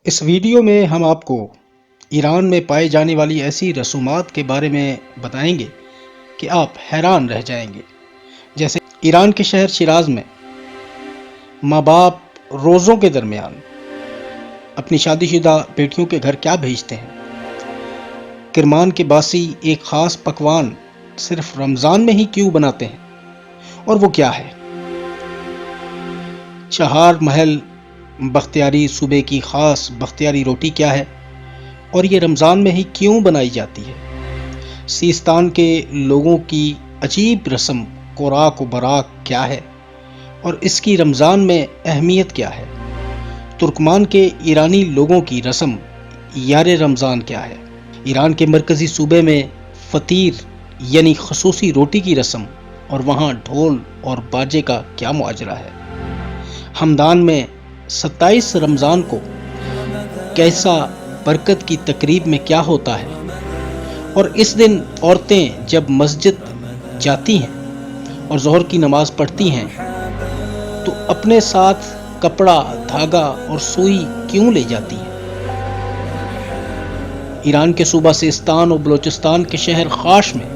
اس video میں ہم آپ کو ایران میں پائے جانے والی ایسی رسومات کے بارے میں بتائیں گے کہ آپ حیران رہ جائیں گے۔ جیسے ایران کے شہر شیراز میں ماں باپ روزوں کے درمیان اپنی شادی شدہ بیٹیوں کے گھر کیا بھیجتے ہیں۔ کرمان کے باسی ایک خاص پکوان صرف رمضان میں ہی کیوں بناتے ہیں اور وہ کیا ہے۔ چہار محل بختیاری صوبے کی خاص بختیاری روٹی کیا ہے اور یہ رمضان میں ہی کیوں بنائی جاتی ہے۔ سیستان کے لوگوں کی عجیب رسم کوراک و براک کیا ہے اور اس کی رمضان میں اہمیت کیا ہے۔ ترکمان کے ایرانی لوگوں کی رسم یار رمضان کیا ہے۔ ایران کے مرکزی صوبے میں فطیر یعنی خصوصی روٹی کی رسم اور وہاں ڈھول اور باجے کا کیا ماجرا ہے۔ ہمدان میں 27 رمضان کو کیسا برکت کی تقریب میں کیا ہوتا ہے اور اس دن عورتیں جب مسجد جاتی ہیں اور ظہر کی نماز پڑھتی ہیں تو اپنے ساتھ کپڑا، دھاگا اور سوئی کیوں لے جاتی ہیں۔ ایران کے صوبہ سیستان اور بلوچستان کے شہر خاش میں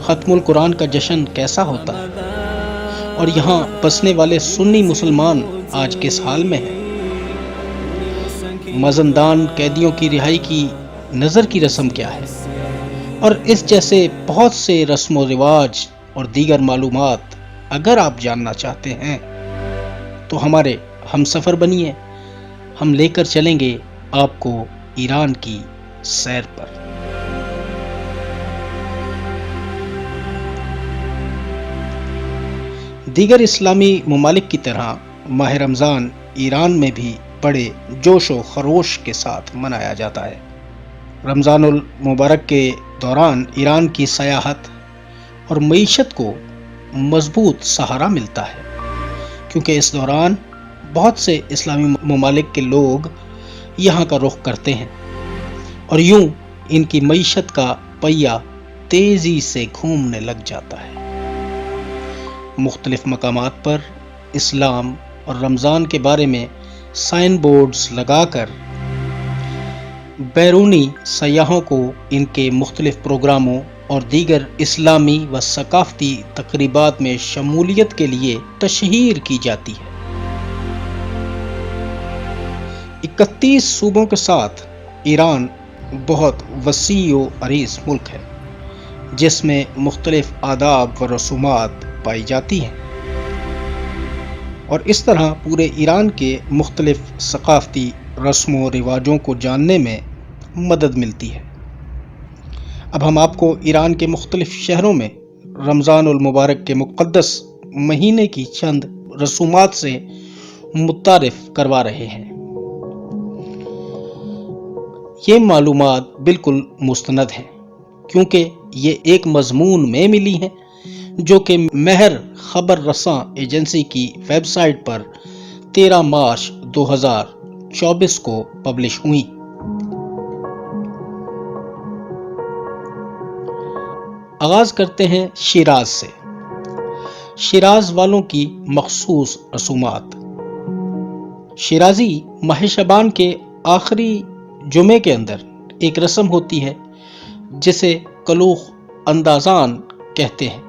ختم القرآن کا جشن کیسا ہوتا ہے اور یہاں بسنے والے سنی مسلمان آج کس حال میں ہیں۔ مزندان قیدیوں کی رہائی کی نظر کی رسم کیا ہے اور اس جیسے بہت سے رسم و رواج اور دیگر معلومات اگر آپ جاننا چاہتے ہیں تو ہمارے ہم سفر بنیے، ہم لے کر چلیں گے آپ کو ایران کی سیر پر۔ دیگر اسلامی ممالک کی طرح ماہ رمضان ایران میں بھی بڑے جوش و خروش کے ساتھ منایا جاتا ہے۔ رمضان المبارک کے دوران ایران کی سیاحت اور معیشت کو مضبوط سہارا ملتا ہے، کیونکہ اس دوران بہت سے اسلامی ممالک کے لوگ یہاں کا رخ کرتے ہیں اور یوں ان کی معیشت کا پہیہ تیزی سے گھومنے لگ جاتا ہے۔ مختلف مقامات پر اسلام اور رمضان کے بارے میں سائن بورڈز لگا کر بیرونی سیاحوں کو ان کے مختلف پروگراموں اور دیگر اسلامی و ثقافتی تقریبات میں شمولیت کے لیے تشہیر کی جاتی ہے۔ 31 صوبوں کے ساتھ ایران بہت وسیع و عریض ملک ہے جس میں مختلف آداب و رسومات پائی جاتی ہیں اور اس طرح پورے ایران کے مختلف ثقافتی رسم و رواجوں کو جاننے میں مدد ملتی ہے۔ اب ہم آپ کو ایران کے مختلف شہروں میں رمضان المبارک کے مقدس مہینے کی چند رسومات سے متعارف کروا رہے ہیں۔ یہ معلومات بالکل مستند ہیں کیونکہ یہ ایک مضمون میں ملی ہیں جو کہ مہر خبر رساں ایجنسی کی ویب سائٹ پر 13 مارچ 2024 کو پبلش ہوئی۔ آغاز کرتے ہیں شیراز سے۔ شیراز والوں کی مخصوص رسومات۔ شیرازی ماہ شعبان کے آخری جمعے کے اندر ایک رسم ہوتی ہے جسے کلوخ اندازان کہتے ہیں۔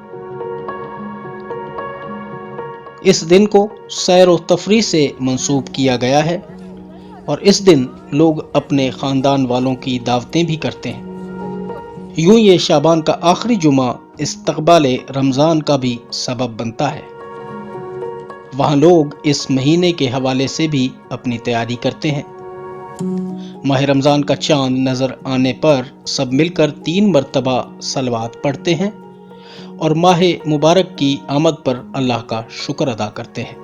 اس دن کو سیر و تفریح سے منسوب کیا گیا ہے اور اس دن لوگ اپنے خاندان والوں کی دعوتیں بھی کرتے ہیں۔ یوں یہ شعبان کا آخری جمعہ استقبال رمضان کا بھی سبب بنتا ہے۔ وہاں لوگ اس مہینے کے حوالے سے بھی اپنی تیاری کرتے ہیں۔ ماہ رمضان کا چاند نظر آنے پر سب مل کر 3 مرتبہ صلوات پڑھتے ہیں اور ماہ مبارک کی آمد پر اللہ کا شکر ادا کرتے ہیں۔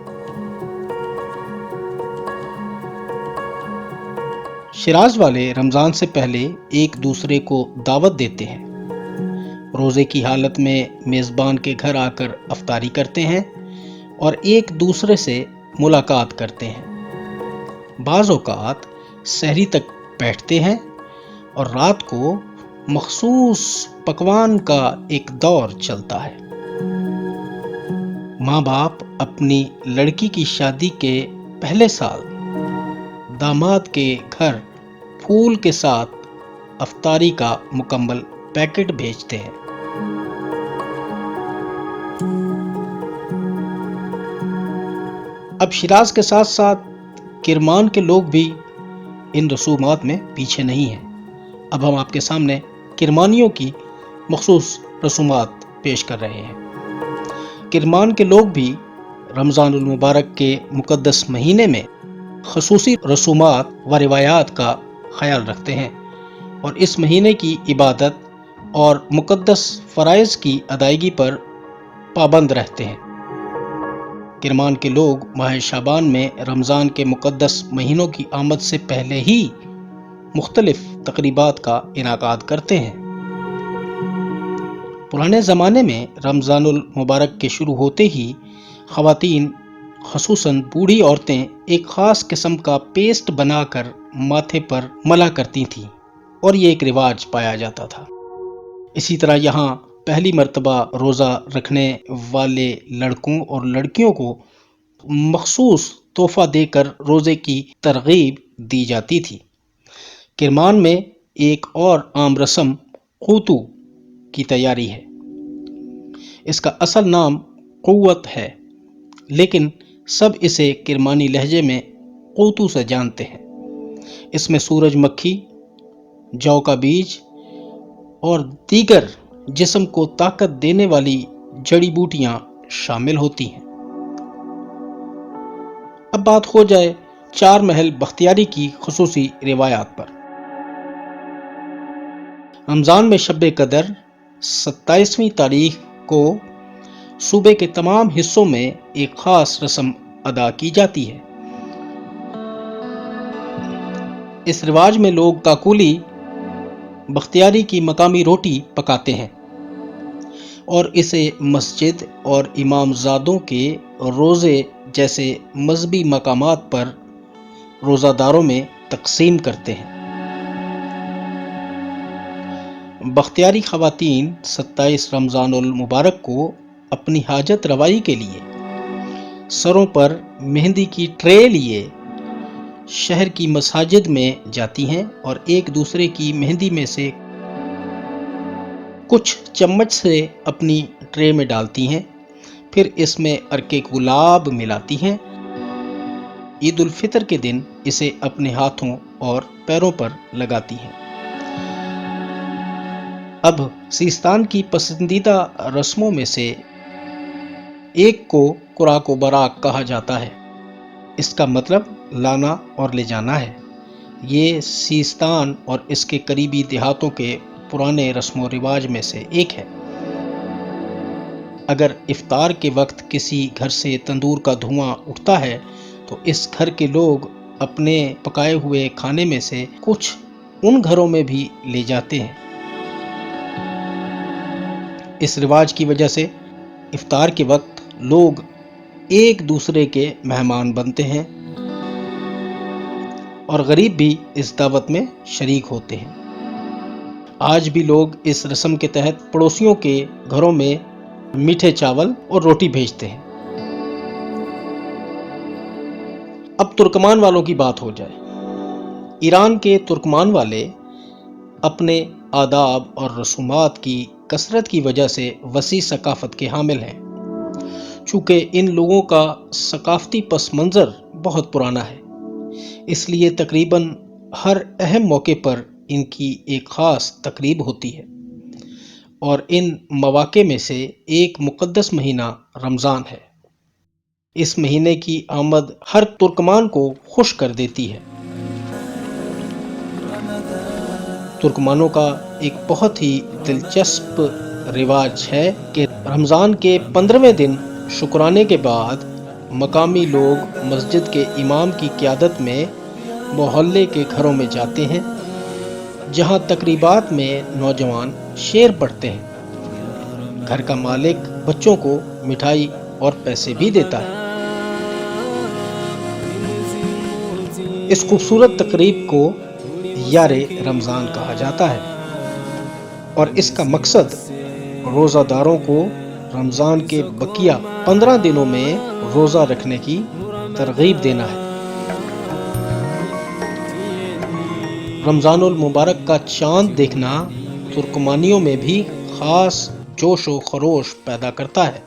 شیراز والے رمضان سے پہلے ایک دوسرے کو دعوت دیتے ہیں، روزے کی حالت میں میزبان کے گھر آ کر افطاری کرتے ہیں اور ایک دوسرے سے ملاقات کرتے ہیں۔ بعض اوقات سحری تک بیٹھتے ہیں اور رات کو مخصوص پکوان کا ایک دور چلتا ہے۔ ماں باپ اپنی لڑکی کی شادی کے پہلے سال داماد کے گھر پھول کے ساتھ افطاری کا مکمل پیکٹ بھیجتے ہیں۔ اب شیراز کے ساتھ ساتھ کرمان کے لوگ بھی ان رسومات میں پیچھے نہیں ہیں۔ اب ہم آپ کے سامنے کرمانیوں کی مخصوص رسومات پیش کر رہے ہیں۔ کرمان کے لوگ بھی رمضان المبارک کے مقدس مہینے میں خصوصی رسومات و روایات کا خیال رکھتے ہیں اور اس مہینے کی عبادت اور مقدس فرائض کی ادائیگی پر پابند رہتے ہیں۔ کرمان کے لوگ ماہ شعبان میں رمضان کے مقدس مہینوں کی آمد سے پہلے ہی مختلف تقریبات کا انعقاد کرتے ہیں۔ پرانے زمانے میں رمضان المبارک کے شروع ہوتے ہی خواتین خصوصاً بوڑھی عورتیں ایک خاص قسم کا پیسٹ بنا کر ماتھے پر ملا کرتی تھیں اور یہ ایک رواج پایا جاتا تھا۔ اسی طرح یہاں پہلی مرتبہ روزہ رکھنے والے لڑکوں اور لڑکیوں کو مخصوص تحفہ دے کر روزے کی ترغیب دی جاتی تھی۔ کرمان میں ایک اور عام رسم قوتو کی تیاری ہے۔ اس کا اصل نام قوت ہے، لیکن سب اسے کرمانی لہجے میں قوتو سے جانتے ہیں۔ اس میں سورج مکھی، جو کا بیج اور دیگر جسم کو طاقت دینے والی جڑی بوٹیاں شامل ہوتی ہیں۔ اب بات ہو جائے چار محل بختیاری کی خصوصی روایات پر۔ رمضان میں شب قدر 27ویں تاریخ کو صوبے کے تمام حصوں میں ایک خاص رسم ادا کی جاتی ہے۔ اس رواج میں لوگ کاکولی بختیاری کی مقامی روٹی پکاتے ہیں اور اسے مسجد اور امام زادوں کے روزے جیسے مذہبی مقامات پر روزہ داروں میں تقسیم کرتے ہیں۔ بختیاری خواتین 27 رمضان المبارک کو اپنی حاجت روائی کے لیے سروں پر مہندی کی ٹرے لیے شہر کی مساجد میں جاتی ہیں اور ایک دوسرے کی مہندی میں سے کچھ چمچ سے اپنی ٹرے میں ڈالتی ہیں، پھر اس میں عرق گلاب ملاتی ہیں۔ عید الفطر کے دن اسے اپنے ہاتھوں اور پیروں پر لگاتی ہیں۔ اب سیستان کی پسندیدہ رسموں میں سے ایک کو قراق و براق کہا جاتا ہے۔ اس کا مطلب لانا اور لے جانا ہے۔ یہ سیستان اور اس کے قریبی دیہاتوں کے پرانے رسم و رواج میں سے ایک ہے۔ اگر افطار کے وقت کسی گھر سے تندور کا دھواں اٹھتا ہے تو اس گھر کے لوگ اپنے پکائے ہوئے کھانے میں سے کچھ ان گھروں میں بھی لے جاتے ہیں۔ اس رواج کی وجہ سے افطار کے وقت لوگ ایک دوسرے کے مہمان بنتے ہیں اور غریب بھی اس دعوت میں شریک ہوتے ہیں۔ آج بھی لوگ اس رسم کے تحت پڑوسیوں کے گھروں میں میٹھے چاول اور روٹی بھیجتے ہیں۔ اب ترکمان والوں کی بات ہو جائے۔ ایران کے ترکمان والے اپنے آداب اور رسومات کی کثرت کی وجہ سے وسیع ثقافت کے حامل ہیں۔ چونکہ ان لوگوں کا ثقافتی پس منظر بہت پرانا ہے، اس لیے تقریباً ہر اہم موقع پر ان کی ایک خاص تقریب ہوتی ہے، اور ان مواقع میں سے ایک مقدس مہینہ رمضان ہے۔ اس مہینے کی آمد ہر ترکمان کو خوش کر دیتی ہے۔ ترکمانوں کا ایک بہت ہی دلچسپ رواج ہے کہ رمضان کے 15ویں دن شکرانے کے بعد مقامی لوگ مسجد کے امام کی قیادت میں محلے کے گھروں میں جاتے ہیں، جہاں تقریبات میں نوجوان شعر پڑھتے ہیں۔ گھر کا مالک بچوں کو مٹھائی اور پیسے بھی دیتا ہے۔ اس خوبصورت تقریب کو یار رمضان کہا جاتا ہے، اور اس کا مقصد روزہ داروں کو رمضان کے بقیہ 15 دنوں میں روزہ رکھنے کی ترغیب دینا ہے۔ رمضان المبارک کا چاند دیکھنا ترکمانیوں میں بھی خاص جوش و خروش پیدا کرتا ہے۔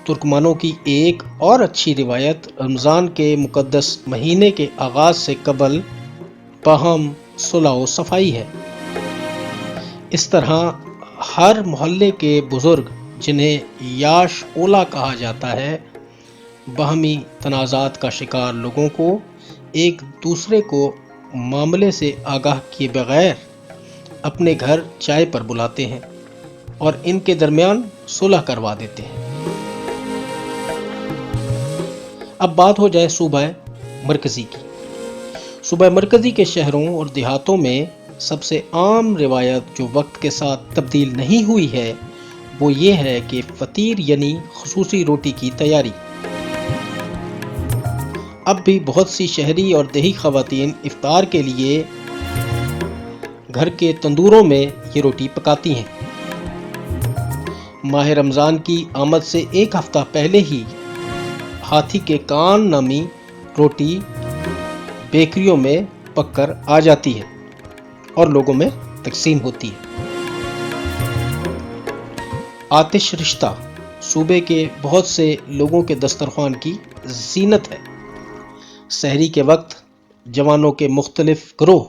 ترکمانوں کی ایک اور اچھی روایت رمضان کے مقدس مہینے کے آغاز سے قبل باہم صلح و صفائی ہے۔ اس طرح ہر محلے کے بزرگ، جنہیں یاش اولا کہا جاتا ہے، باہمی تنازعات کا شکار لوگوں کو ایک دوسرے کو معاملے سے آگاہ کیے بغیر اپنے گھر چائے پر بلاتے ہیں اور ان کے درمیان صلح کروا دیتے ہیں۔ اب بات ہو جائے صوبہ مرکزی کی۔ صوبہ مرکزی کے شہروں اور دیہاتوں میں سب سے عام روایت جو وقت کے ساتھ تبدیل نہیں ہوئی ہے وہ یہ ہے کہ فطیر یعنی خصوصی روٹی کی تیاری۔ اب بھی بہت سی شہری اور دیہی خواتین افطار کے لیے گھر کے تندوروں میں یہ روٹی پکاتی ہیں۔ ماہ رمضان کی آمد سے ایک ہفتہ پہلے ہی ہاتھی کے کان نامی روٹی بیکریوں میں پک کر آ جاتی ہے اور لوگوں میں تقسیم ہوتی ہے۔ آتش رشتہ صوبے کے بہت سے لوگوں کے دسترخوان کی زینت ہے۔ سحری کے وقت جوانوں کے مختلف گروہ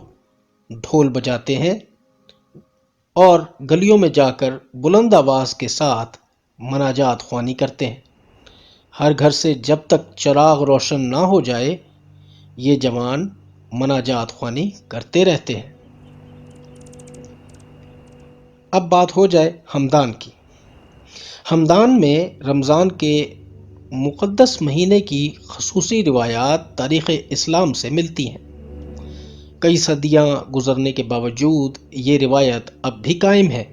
ڈھول بجاتے ہیں اور گلیوں میں جا کر بلند آواز کے ساتھ مناجات خوانی کرتے ہیں۔ ہر گھر سے جب تک چراغ روشن نہ ہو جائے یہ جوان مناجات خوانی کرتے رہتے ہیں۔ اب بات ہو جائے ہمدان کی۔ ہمدان میں رمضان کے مقدس مہینے کی خصوصی روایات تاریخ اسلام سے ملتی ہیں۔ کئی صدیاں گزرنے کے باوجود یہ روایت اب بھی قائم ہے۔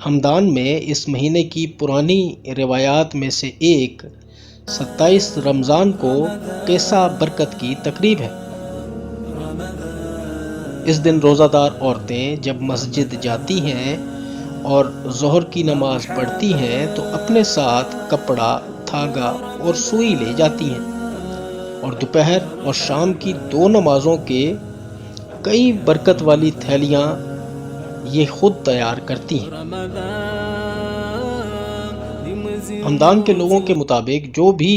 ہمدان میں اس مہینے کی پرانی روایات میں سے ایک 27 رمضان کو قیصہ برکت کی تقریب ہے۔ اس دن روزہ دار عورتیں جب مسجد جاتی ہیں اور ظہر کی نماز پڑھتی ہیں تو اپنے ساتھ کپڑا، دھاگا اور سوئی لے جاتی ہیں اور دوپہر اور شام کی 2 نمازوں کے کئی برکت والی تھیلیاں یہ خود تیار کرتی ہیں۔ ہمدان کے لوگوں کے مطابق جو بھی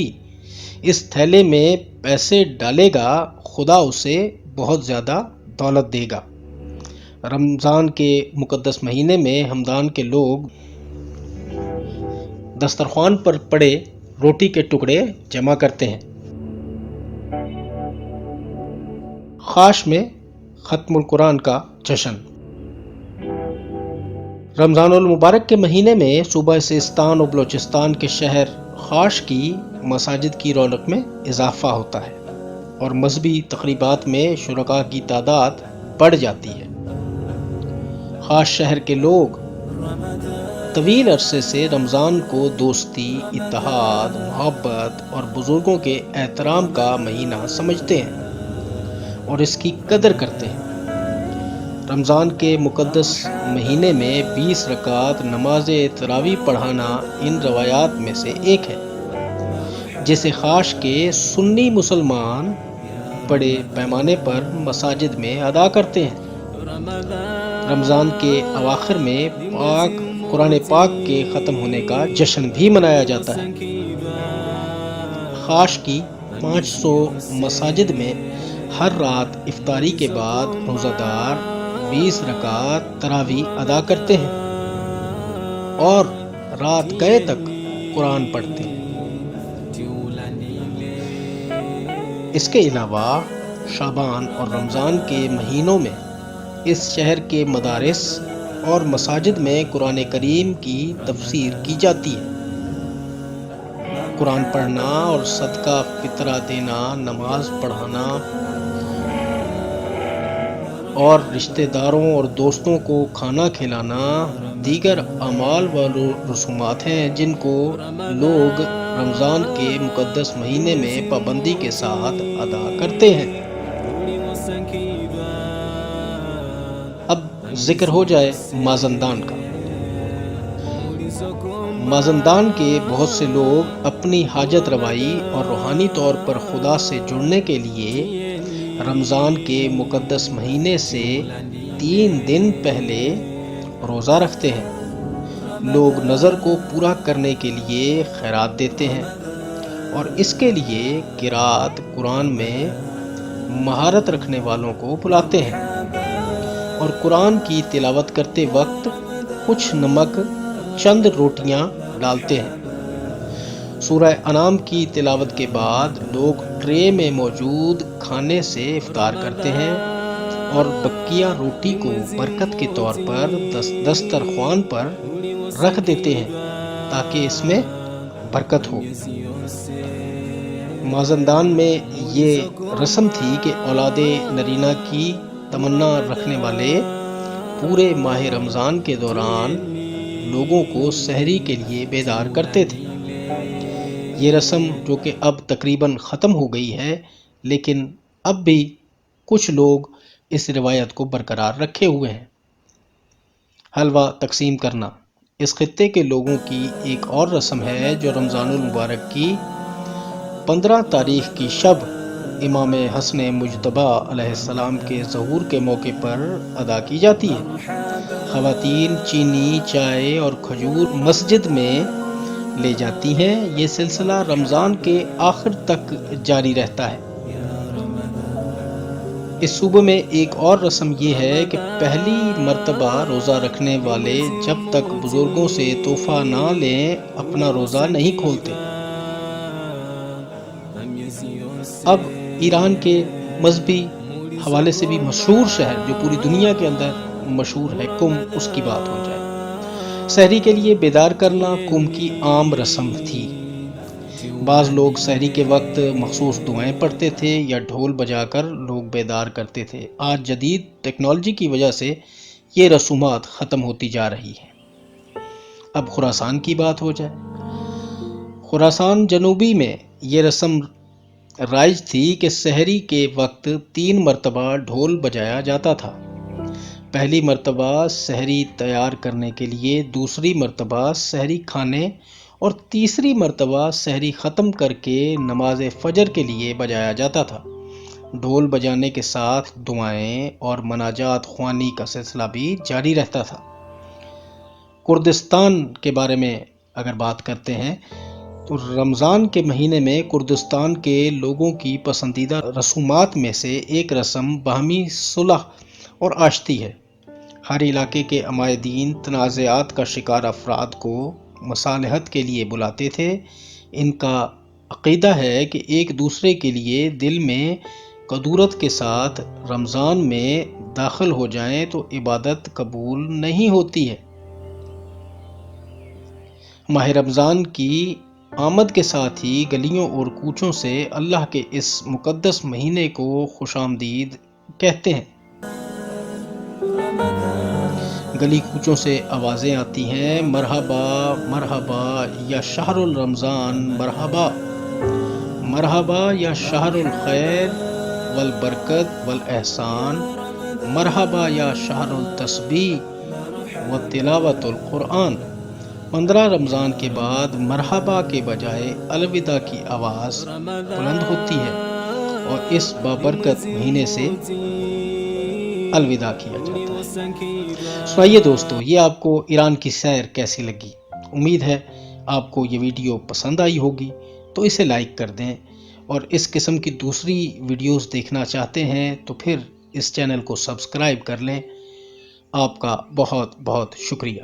اس تھیلے میں پیسے ڈالے گا خدا اسے بہت زیادہ دولت دے گا۔ رمضان کے مقدس مہینے میں ہمدان کے لوگ دسترخوان پر پڑے روٹی کے ٹکڑے جمع کرتے ہیں۔ خاش میں ختم القرآن کا جشن۔ رمضان المبارک کے مہینے میں صوبہ سیستان و بلوچستان کے شہر خاش کی مساجد کی رونق میں اضافہ ہوتا ہے اور مذہبی تقریبات میں شرکاء کی تعداد بڑھ جاتی ہے۔ خاص شہر کے لوگ طویل عرصے سے رمضان کو دوستی، اتحاد، محبت اور بزرگوں کے احترام کا مہینہ سمجھتے ہیں اور اس کی قدر کرتے ہیں۔ رمضان کے مقدس مہینے میں 20 رکعت نماز تراویح پڑھانا ان روایات میں سے ایک ہے جسے خاش کے سنی مسلمان بڑے پیمانے پر مساجد میں ادا کرتے ہیں۔ رمضان کے اواخر میں قرآن پاک کے ختم ہونے کا جشن بھی منایا جاتا ہے۔ خاش کی 500 مساجد میں ہر رات افطاری کے بعد روزہ دار 20 رکعت تراویح ادا کرتے ہیں اور رات گئے تک قرآن پڑھتے ہیں۔ اس کے علاوہ شعبان اور رمضان کے مہینوں میں اس شہر کے مدارس اور مساجد میں قرآن کریم کی تفسیر کی جاتی ہے۔ قرآن پڑھنا اور صدقہ فطرہ دینا، نماز پڑھانا اور رشتہ داروں اور دوستوں کو کھانا کھلانا دیگر اعمال و رسومات ہیں جن کو لوگ رمضان کے مقدس مہینے میں پابندی کے ساتھ ادا کرتے ہیں۔ اب ذکر ہو جائے مازندان کا۔ مازندان کے بہت سے لوگ اپنی حاجت روائی اور روحانی طور پر خدا سے جڑنے کے لیے رمضان کے مقدس مہینے سے 3 دن پہلے روزہ رکھتے ہیں۔ لوگ نظر کو پورا کرنے کے لیے خیرات دیتے ہیں اور اس کے لیے قرات قرآن میں مہارت رکھنے والوں کو بلاتے ہیں اور قرآن کی تلاوت کرتے وقت کچھ نمک، چند روٹیاں ڈالتے ہیں۔ سورہ انعام کی تلاوت کے بعد لوگ ٹرے میں موجود کھانے سے افطار کرتے ہیں اور بقیہ روٹی کو برکت کے طور پر دسترخوان پر رکھ دیتے ہیں تاکہ اس میں برکت ہو۔ مازندران میں یہ رسم تھی کہ اولاد نرینہ کی تمنا رکھنے والے پورے ماہ رمضان کے دوران لوگوں کو سحری کے لیے بیدار کرتے تھے۔ یہ رسم جو کہ اب تقریباً ختم ہو گئی ہے، لیکن اب بھی کچھ لوگ اس روایت کو برقرار رکھے ہوئے ہیں۔ حلوہ تقسیم کرنا اس خطے کے لوگوں کی ایک اور رسم ہے جو رمضان المبارک کی 15 تاریخ کی شب امام حسن مجتبیٰ علیہ السلام کے ظہور کے موقع پر ادا کی جاتی ہے۔ خواتین چینی، چائے اور کھجور مسجد میں لے جاتی ہیں۔ یہ سلسلہ رمضان کے آخر تک جاری رہتا ہے۔ اس صوبے میں ایک اور رسم یہ ہے کہ پہلی مرتبہ روزہ رکھنے والے جب تک بزرگوں سے تحفہ نہ لیں اپنا روزہ نہیں کھولتے۔ اب ایران کے مذہبی حوالے سے بھی مشہور شہر جو پوری دنیا کے اندر مشہور ہے، قم، اس کی بات ہو جائے۔ سحری کے لیے بیدار کرنا قم کی عام رسم تھی۔ بعض لوگ سحری کے وقت مخصوص دعائیں پڑھتے تھے یا ڈھول بجا کر لوگ بیدار کرتے تھے۔ آج جدید ٹیکنالوجی کی وجہ سے یہ رسومات ختم ہوتی جا رہی ہیں۔ اب خراسان کی بات ہو جائے۔ خراسان جنوبی میں یہ رسم رائج تھی کہ سحری کے وقت 3 مرتبہ ڈھول بجایا جاتا تھا۔ پہلی مرتبہ سحری تیار کرنے کے لیے، دوسری مرتبہ سحری کھانے اور تیسری مرتبہ سحری ختم کر کے نماز فجر کے لیے بجایا جاتا تھا۔ ڈھول بجانے کے ساتھ دعائیں اور مناجات خوانی کا سلسلہ بھی جاری رہتا تھا۔ کردستان کے بارے میں اگر بات کرتے ہیں تو رمضان کے مہینے میں کردستان کے لوگوں کی پسندیدہ رسومات میں سے ایک رسم باہمی صلح اور آشتی ہے۔ ہر علاقے کے عمائدین تنازعات کا شکار افراد کو مصالحت کے لیے بلاتے تھے۔ ان کا عقیدہ ہے کہ ایک دوسرے کے لیے دل میں کدورت کے ساتھ رمضان میں داخل ہو جائیں تو عبادت قبول نہیں ہوتی ہے۔ ماہ رمضان کی آمد کے ساتھ ہی گلیوں اور کوچوں سے اللہ کے اس مقدس مہینے کو خوش آمدید کہتے ہیں۔ گلی کوچوں سے آوازیں آتی ہیں، مرحبا مرحبا یا شہر الرمضان، مرحبا مرحبا یا شہر الخیر والبرکت والاحسان، مرحبا یا شہر التسبیح وتلاوت القرآن۔ 15 رمضان کے بعد مرحبا کے بجائے الوداع کی آواز بلند ہوتی ہے اور اس بابرکت مہینے سے الوداع کیا جاتا ہے۔ سنائیے دوستو، یہ آپ کو ایران کی سیر کیسی لگی؟ امید ہے آپ کو یہ ویڈیو پسند آئی ہوگی، تو اسے لائک کر دیں، اور اس قسم کی دوسری ویڈیوز دیکھنا چاہتے ہیں تو پھر اس چینل کو سبسکرائب کر لیں۔ آپ کا بہت بہت شکریہ۔